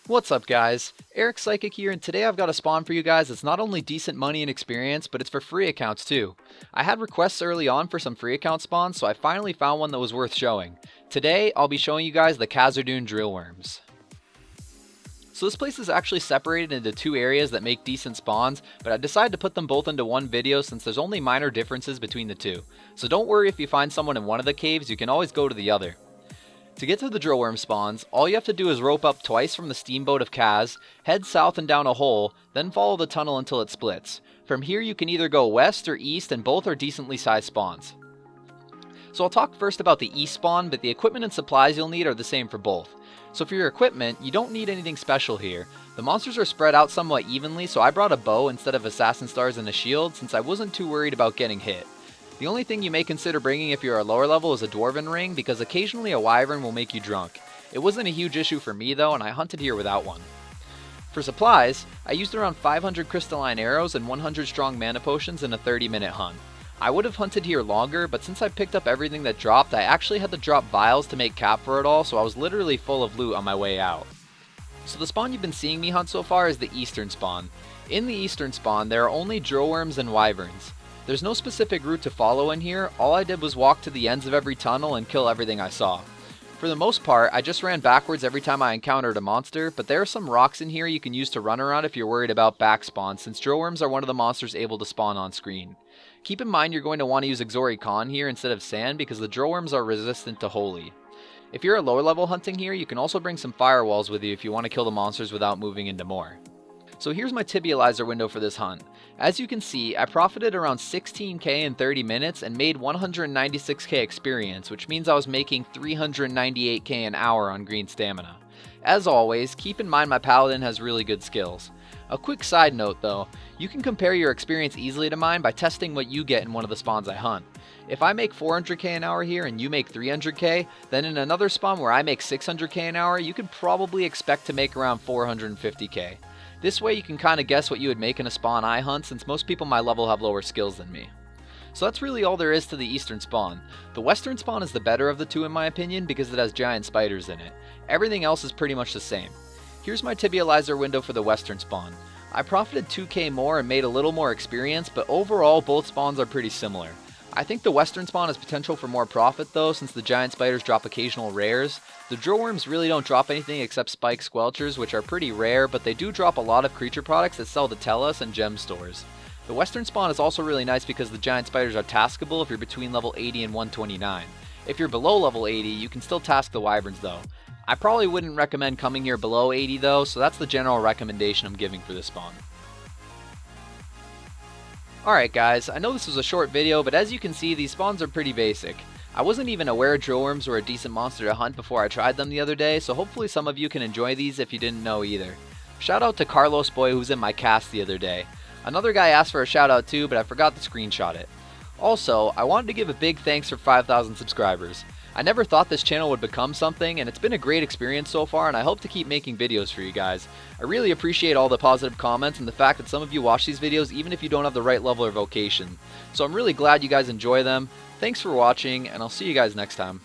What's up guys, Eric Psychic here, and today I've got a spawn for you guys that's not only decent money and experience, but it's for free accounts too. I had requests early on for some free account spawns, so I finally found one that was worth showing. Today, I'll be showing you guys the Kazordoon Drillworms. So this place is actually separated into two areas that make decent spawns, but I decided to put them both into one video since there's only minor differences between the two. So don't worry if you find someone in one of the caves, you can always go to the other. To get to the Drillworm spawns, all you have to do is rope up twice from the steamboat of Kaz, head south and down a hole, then follow the tunnel until it splits. From here you can either go west or east, and both are decently sized spawns. So I'll talk first about the east spawn, but the equipment and supplies you'll need are the same for both. So for your equipment, you don't need anything special here. The monsters are spread out somewhat evenly, so I brought a bow instead of assassin stars and a shield since I wasn't too worried about getting hit. The only thing you may consider bringing if you're a lower level is a dwarven ring, because occasionally a wyvern will make you drunk. It wasn't a huge issue for me though, and I hunted here without one. For supplies, I used around 500 crystalline arrows and 100 strong mana potions in a 30-minute hunt. I would have hunted here longer, but since I picked up everything that dropped, I actually had to drop vials to make cap for it all, so I was literally full of loot on my way out. So the spawn you've been seeing me hunt so far is the eastern spawn. In the eastern spawn, there are only drillworms and wyverns. There's no specific route to follow in here, all I did was walk to the ends of every tunnel and kill everything I saw. For the most part, I just ran backwards every time I encountered a monster, but there are some rocks in here you can use to run around if you're worried about backspawn, since drillworms are one of the monsters able to spawn on screen. Keep in mind you're going to want to use Exori Khan here instead of sand because the drillworms are resistant to holy. If you're a lower level hunting here, you can also bring some firewalls with you if you want to kill the monsters without moving into more. So here's my Tibializer window for this hunt. As you can see, I profited around 16k in 30 minutes and made 196k experience, which means I was making 398k an hour on green stamina. As always, keep in mind my paladin has really good skills. A quick side note though, you can compare your experience easily to mine by testing what you get in one of the spawns I hunt. If I make 400k an hour here and you make 300k, then in another spawn where I make 600k an hour, you could probably expect to make around 450k. This way you can kind of guess what you would make in a spawn I hunt, since most people my level have lower skills than me. So that's really all there is to the eastern spawn. The western spawn is the better of the two in my opinion because it has giant spiders in it. Everything else is pretty much the same. Here's my Tibializer window for the western spawn. I profited 2k more and made a little more experience, but overall both spawns are pretty similar. I think the western spawn has potential for more profit though, since the giant spiders drop occasional rares. The drillworms really don't drop anything except spike squelchers, which are pretty rare, but they do drop a lot of creature products that sell to Tellus and gem stores. The western spawn is also really nice because the giant spiders are taskable if you're between level 80 and 129. If you're below level 80, you can still task the wyverns though. I probably wouldn't recommend coming here below 80 though, so that's the general recommendation I'm giving for this spawn. Alright guys, I know this was a short video, but as you can see, these spawns are pretty basic. I wasn't even aware drillworms were a decent monster to hunt before I tried them the other day, so hopefully some of you can enjoy these if you didn't know either. Shout out to Carlos Boy who's in my cast the other day. Another guy asked for a shout out too, but I forgot to screenshot it. Also, I wanted to give a big thanks for 5,000 subscribers. I never thought this channel would become something, and it's been a great experience so far, and I hope to keep making videos for you guys. I really appreciate all the positive comments and the fact that some of you watch these videos even if you don't have the right level or vocation. So I'm really glad you guys enjoy them. Thanks for watching, and I'll see you guys next time.